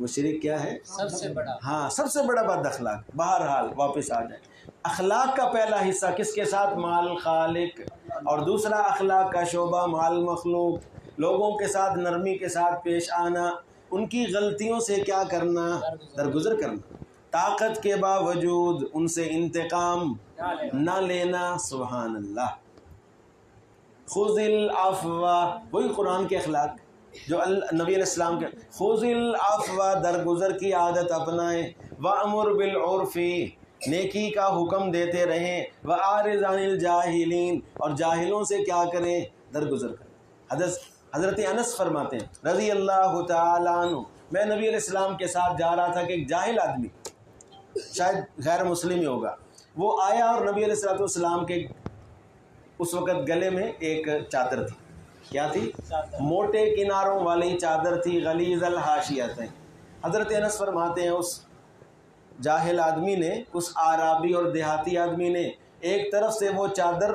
S1: مشرک کیا ہے؟ سب سے بڑا، ہاں سب سے بڑا بد اخلاق. بہرحال واپس آ جائیں. اخلاق کا پہلا حصہ کس کے ساتھ؟ مال خالق. اور دوسرا اخلاق کا شعبہ مال مخلوق، لوگوں کے ساتھ نرمی کے ساتھ پیش آنا، ان کی غلطیوں سے کیا کرنا؟ درگزر کرنا، طاقت کے باوجود ان سے انتقام نہ لینا. سبحان اللہ. خذ العفو، وہی قرآن کے اخلاق جو نبی علیہ السلام کے. خذ العفو، درگزر کی عادت اپنائیں. وَأْمُرْ بِالْعُرْفِ، نیکی کا حکم دیتے رہیں. وَأَعْرِضْ عَنِ الْجَاهِلِينَ، اور جاہلوں سے کیا کریں؟ درگزر کریں. حدث حضرت انس فرماتے ہیں رضی اللہ تعالیٰ عنہ، میں نبی علیہ السلام کے ساتھ جا رہا تھا کہ ایک جاہل آدمی، شاید غیر مسلم ہی ہوگا، وہ آیا اور نبی علیہ السلام کے اس وقت گلے میں ایک چادر تھی. کیا تھی؟ موٹے کناروں والی چادر تھی، غلیظ الحاشیتین. حضرت انس فرماتے ہیں اس جاہل آدمی نے، اس اعرابی اور دیہاتی آدمی نے ایک طرف سے وہ چادر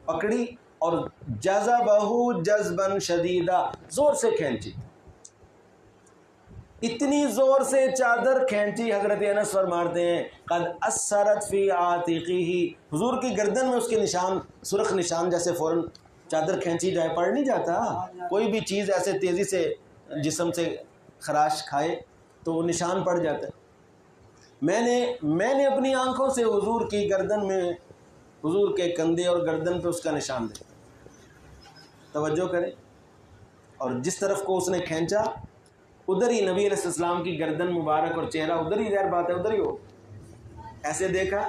S1: پکڑی اور جذبہ جذبا شدیدا، زور سے کھینچی، اتنی زور سے چادر کھینچی. حضرت انس فرماتے ہیں قد اثرت فی عاتقہ، حضور کی گردن میں اس کے نشان، سرخ نشان، جیسے فوراً چادر کھینچی جائے پڑ نہیں جاتا، کوئی بھی چیز ایسے تیزی سے جسم سے خراش کھائے تو وہ نشان پڑ جاتا ہے. میں نے اپنی آنکھوں سے حضور کی گردن میں، حضور کے کندھے اور گردن پہ اس کا نشان دیکھا. توجہ کریں، اور جس طرف کو اس نے کھینچا ادھر ہی نبی علیہ السلام کی گردن مبارک اور چہرہ ادھر ہی، ظاہر بات ہے ادھر ہی ہو. ایسے دیکھا،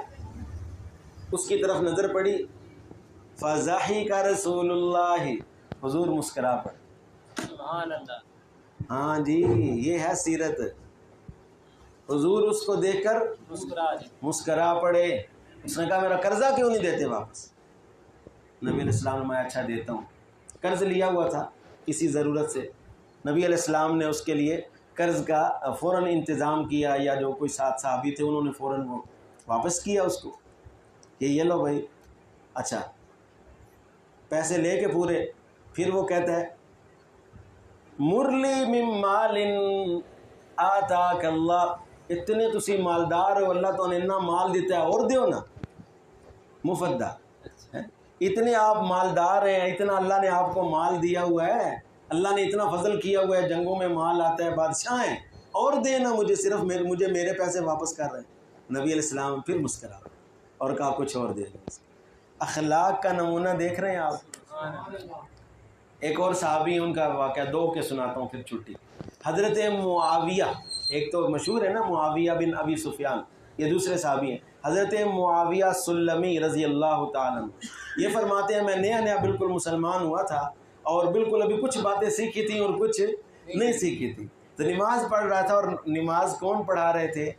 S1: اس کی طرف نظر پڑی، فضحک رسول اللہ، حضور مسکرا پڑے.
S2: سبحان اللہ.
S1: ہاں جی، یہ ہے سیرت. حضور اس کو دیکھ کر مسکرا پڑے. اس نے کہا میرا قرضہ کیوں نہیں دیتے واپس؟ نبی علیہ السلام نے میں اچھا دیتا ہوں. قرض لیا ہوا تھا کسی ضرورت سے، نبی علیہ السلام نے اس کے لیے قرض کا فوراً انتظام کیا، یا جو کوئی ساتھ صحابی تھے انہوں نے فوراً وہ واپس کیا اس کو کہ یہ لو بھائی. اچھا، پیسے لے کے پورے. پھر وہ کہتا ہے مرلی من مال آتاک اللہ، اتنے تسی مالدار ہو، اللہ تو نے اتنا مال دیتا ہے اور دیو نا، مفت دا. اتنے آپ مالدار ہیں، اتنا اللہ نے آپ کو مال دیا ہوا ہے، اللہ نے اتنا فضل کیا ہوا ہے، جنگوں میں مال آتا ہے، بادشاہ ہیں، اور دینا مجھے، صرف مجھے میرے پیسے واپس کر رہے ہیں. نبی علیہ السلام پھر مسکرا اور کہا کچھ اور دے دیں. اخلاق کا نمونہ دیکھ رہے ہیں آپ. ایک اور صحابی، ان کا واقعہ دو کے سناتا ہوں پھر چھٹی. حضرت معاویہ، ایک تو مشہور ہے نا معاویہ بن ابی سفیان، یہ دوسرے صحابی ہیں. حضرت معاویہ سلمی رضی اللہ تعالیٰ عنہ، یہ فرماتے ہیں میں نیا بالکل مسلمان ہوا تھا اور بالکل ابھی کچھ باتیں سیکھی تھیں اور کچھ نہیں سیکھی تھی. تو نماز پڑھ رہا تھا، اور نماز کون پڑھا رہے تھے؟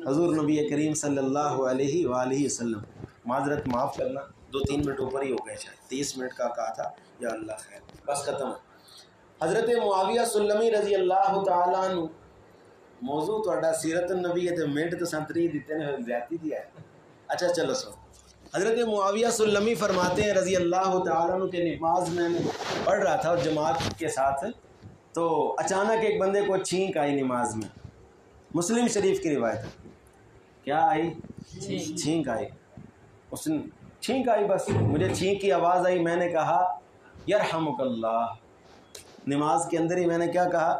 S1: حضور نبی کریم صلی اللہ علیہ وآلہ وسلم. معذرت معاف کرنا، 2-3 منٹ اوپر ہی ہو گئے، شاید 30 منٹ کا کہا تھا. یا اللہ خیر، بس ختم. حضرت معاویہ سلمی رضی اللہ تعالیٰ عنہ، موضوع تھوڑا سیرت النبی ہے تو منٹ تو سنتری دیتے ہیں، زیادتی دیا ہے. اچھا چلو سو. حضرت معاویہ سلمی فرماتے ہیں رضی اللہ تعالیٰ عنہ کہ نماز میں پڑھ رہا تھا اور جماعت کے ساتھ، تو اچانک ایک بندے کو چھینک آئی نماز میں. مسلم شریف کی روایت ہے. کیا آئی؟ چھینک آئی. اس نے چھینک آئی، بس مجھے چھینک کی آواز آئی، میں نے کہا یرحمک اللہ. نماز کے اندر ہی میں نے کیا کہا؟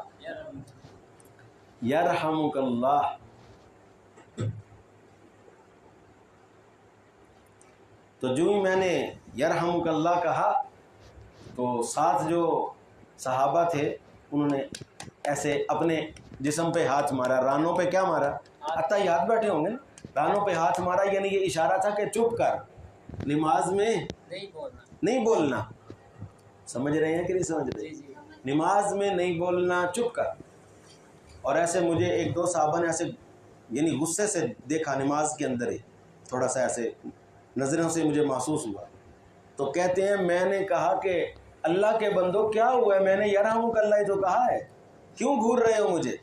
S1: یرحمک اللہ. تو جو ہی میں نے یرحمک اللہ کہا تو ساتھ جو صحابہ تھے انہوں نے ایسے اپنے جسم پہ ہاتھ مارا. رانوں پہ کیا مارا؟ حتیٰ یہ ہاتھ بیٹھے ہوں گے نا، رانوں پہ ہاتھ مارا، یعنی یہ اشارہ تھا کہ چپ کر، نماز میں نہیں بولنا. سمجھ رہے ہیں کہ نہیں سمجھ رہے؟ نماز میں نہیں بولنا، چپ کر. اور ایسے مجھے 1-2 صحابہ نے ایسے یعنی غصے سے دیکھا نماز کے اندر ہی، تھوڑا سا ایسے نظروں سے مجھے محسوس ہوا. تو کہتے ہیں میں نے کہا کہ اللہ کے بندو کیا ہوا ہے؟ میں نے یرحمک اللہ ہی تو کہا ہے، کیوں گھور رہے ہو مجھے؟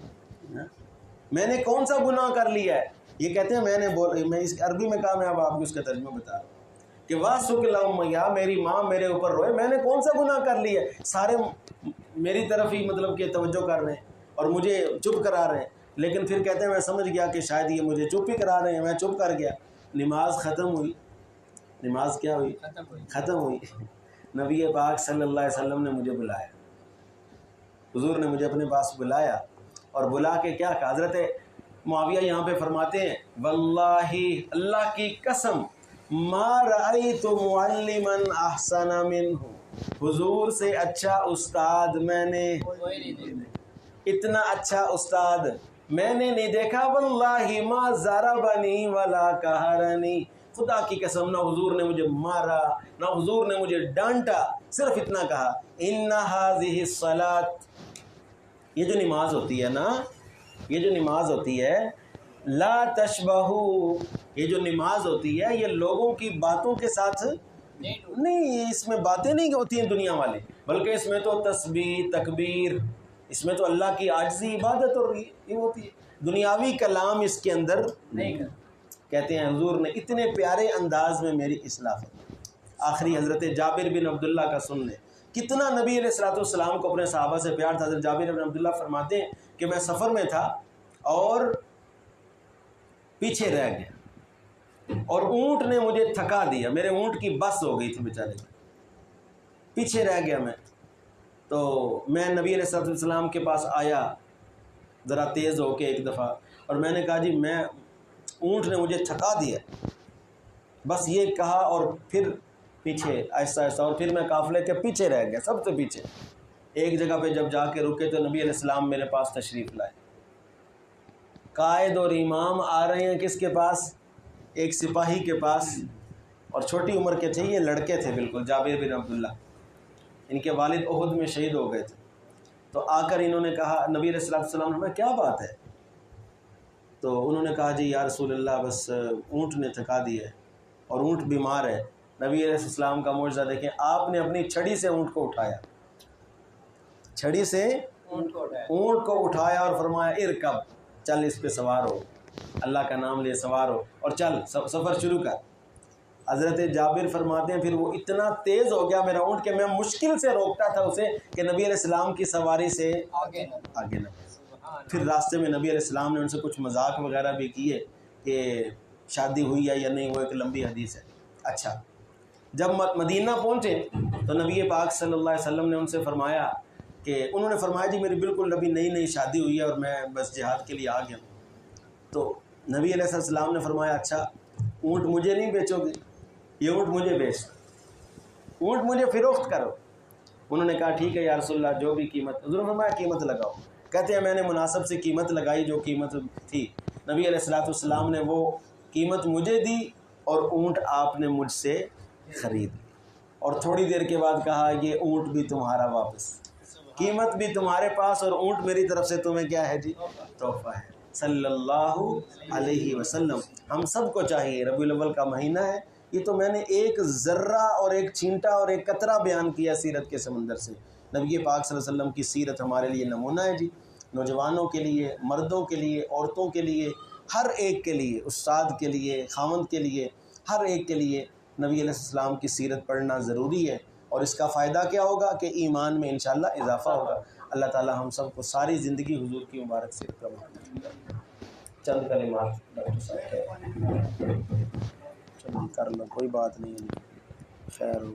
S1: میں نے کون سا گناہ کر لیا ہے؟ یہ کہتے ہیں میں اس عربی میں کہا، میں اب آپ کو اس کا ترجمہ بتا رہا ہوں کہ واسک اللہم، یا میری ماں میرے اوپر روئے، میں نے کون سا گناہ کر لیا ہے؟ سارے میری طرف ہی مطلب کہ توجہ کر رہے ہیں اور مجھے چپ کرا رہے ہیں. لیکن پھر کہتے ہیں میں سمجھ گیا کہ شاید یہ مجھے چپ ہی کرا رہے ہیں، میں چپ کر گیا. نماز ختم ہوئی. نماز کیا ہوئی؟ ختم ہوئی. نبی پاک صلی اللہ علیہ وسلم نے مجھے بلایا، حضور نے مجھے اپنے پاس بلایا اور بلا کے کیا کہا؟ حضرت معاویہ یہاں پہ فرماتے ہیں واللہ، اللہ کی قسم، ما رأیت معلما احسن منہ، حضور سے اچھا استاد میں نے، اتنا اچھا استاد میں نے نہیں دیکھا. واللہ ما ضربنی ولا قہرنی، خدا کی قسم نہ حضور نے مجھے مارا نہ حضور نے مجھے ڈانٹا، صرف اتنا کہا ان هذه الصلاۃ، یہ جو نماز ہوتی ہے نا، یہ جو نماز ہوتی ہے، لا تشبہ، یہ جو نماز ہوتی ہے یہ لوگوں کی باتوں کے ساتھ نہیں، اس میں باتیں نہیں ہوتی ہیں دنیا والے، بلکہ اس میں تو تسبیح تکبیر، اس میں تو اللہ کی عاجزی عبادت اور یہ ہوتی ہے، دنیاوی کلام اس کے اندر نہیں کہتے ہیں حضور نے اتنے پیارے انداز میں میری اصلاح فرمائی۔ آخری حضرت جابر بن عبداللہ کا سن لیں، کتنا نبی علیہ الصلوۃ والسلام کو اپنے صحابہ سے پیار تھا۔ حضرت جابر بن عبداللہ فرماتے ہیں کہ میں سفر میں تھا اور پیچھے رہ گیا اور اونٹ نے مجھے تھکا دیا، میرے اونٹ کی بس ہو گئی تھی بیچارے کی، پیچھے رہ گیا میں، تو میں نبی علیہ الصلوۃ والسلام کے پاس آیا ذرا تیز ہو کے ایک دفعہ، اور میں نے کہا جی میں اونٹ نے مجھے تھکا دیا، بس یہ کہا اور پھر پیچھے آہستہ آہستہ، اور پھر میں قافلے کے پیچھے رہ گیا، سب سے پیچھے۔ ایک جگہ پہ جب جا کے رکے تو نبی علیہ السلام میرے پاس تشریف لائے، قائد اور امام آ رہے ہیں کس کے پاس؟ ایک سپاہی کے پاس، اور چھوٹی عمر کے تھے، یہ لڑکے تھے بالکل، جابر بن عبداللہ، ان کے والد احد میں شہید ہو گئے تھے۔ تو آ کر انہوں نے کہا، نبی علیہ السلام نے، کیا بات ہے؟ تو انہوں نے کہا جی یا رسول اللہ بس اونٹ نے تھکا دی ہے اور اونٹ بیمار ہے۔ نبی علیہ السلام کا معجزہ دیکھیں، آپ نے اپنی چھڑی سے اونٹ کو اٹھایا، چھڑی سے اونٹ کو اٹھایا اور فرمایا ارکب، چل اس پہ سوار ہو، اللہ کا نام لے سوار ہو اور چل سفر شروع کر۔ حضرت جابر فرماتے ہیں پھر وہ اتنا تیز ہو گیا میرا اونٹ کہ میں مشکل سے روکتا تھا اسے کہ نبی علیہ السلام کی سواری سے آگے نہ۔ پھر راستے میں نبی علیہ السلام نے ان سے کچھ مذاق وغیرہ بھی کیے کہ شادی ہوئی ہے یا نہیں، وہ ایک لمبی حدیث ہے۔ اچھا، جب مدینہ پہنچے تو نبی پاک صلی اللہ علیہ وسلم نے ان سے فرمایا کہ انہوں نے فرمایا جی میری بالکل نبی نئی شادی ہوئی ہے اور میں بس جہاد کے لیے آ گیا ہوں۔ تو نبی علیہ السلام نے فرمایا اچھا اونٹ مجھے نہیں بیچو گے، یہ اونٹ مجھے بیچ، اونٹ مجھے فروخت کرو۔ انہوں نے کہا ٹھیک ہے یا رسول اللہ، جو بھی قیمت، حضور نے فرمایا قیمت لگاؤ۔ کہتے ہیں میں نے مناسب سے قیمت لگائی، جو قیمت تھی نبی علیہ السلام نے وہ قیمت مجھے دی اور اونٹ آپ نے مجھ سے خرید لی، اور تھوڑی دیر کے بعد کہا یہ اونٹ بھی تمہارا واپس، قیمت بھی تمہارے پاس اور اونٹ میری طرف سے تمہیں کیا ہے جی؟ تحفہ ہے۔ صلی اللہ علیہ وسلم۔ ہم سب کو چاہیے، ربیع الاول کا مہینہ ہے، یہ تو میں نے ایک ذرہ اور ایک چھینٹا اور ایک قطرہ بیان کیا سیرت کے سمندر سے۔ نبی پاک صلی اللہ علیہ وسلم کی سیرت ہمارے لیے نمونہ ہے جی، نوجوانوں کے لیے، مردوں کے لیے، عورتوں کے لیے، ہر ایک کے لیے، استاد کے لیے، خاوند کے لیے، ہر ایک کے لیے نبی علیہ السلام کی سیرت پڑھنا ضروری ہے، اور اس کا فائدہ کیا ہوگا کہ ایمان میں انشاءاللہ اضافہ ہوگا۔ اللہ تعالی ہم سب کو ساری زندگی حضور کی مبارک سیرت کا موقع دے۔ چند کلمات ڈاکٹر صاحب کر لو، کوئی بات نہیں، خیر ہو۔